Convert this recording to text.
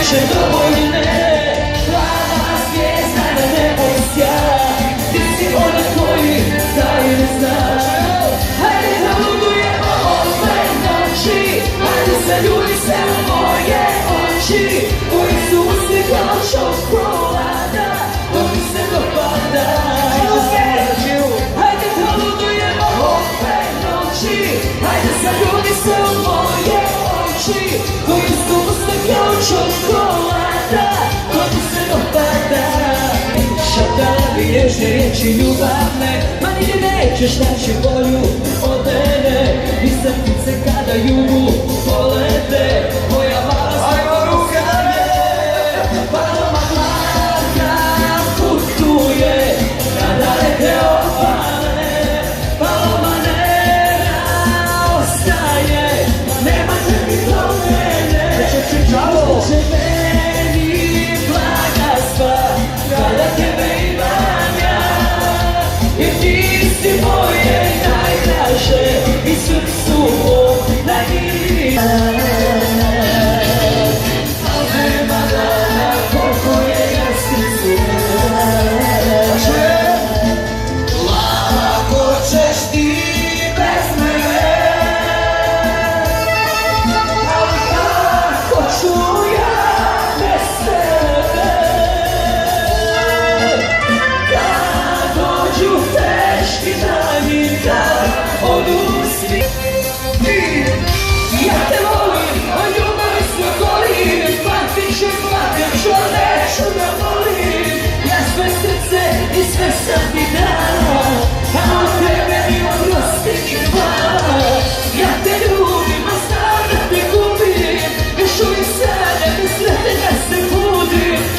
više dovoljne. Plava zvijezda na nebo sjaja, ti si ona koji tajne znaš. Hajde da ludujemo ove noći, hajde zaljudi se u moje oči. Moji su usni kao čokolada, to mi se dopada. Hajde da ludujemo ove noći, hajde zaljudi se u moje oči. Moji su usni kao čokolada, to mi se dopada. Šaptala bi nježne riječi ljubavne, ma nigdje nećeš naći bolju od mene. Nisam ptice kada jugu polete,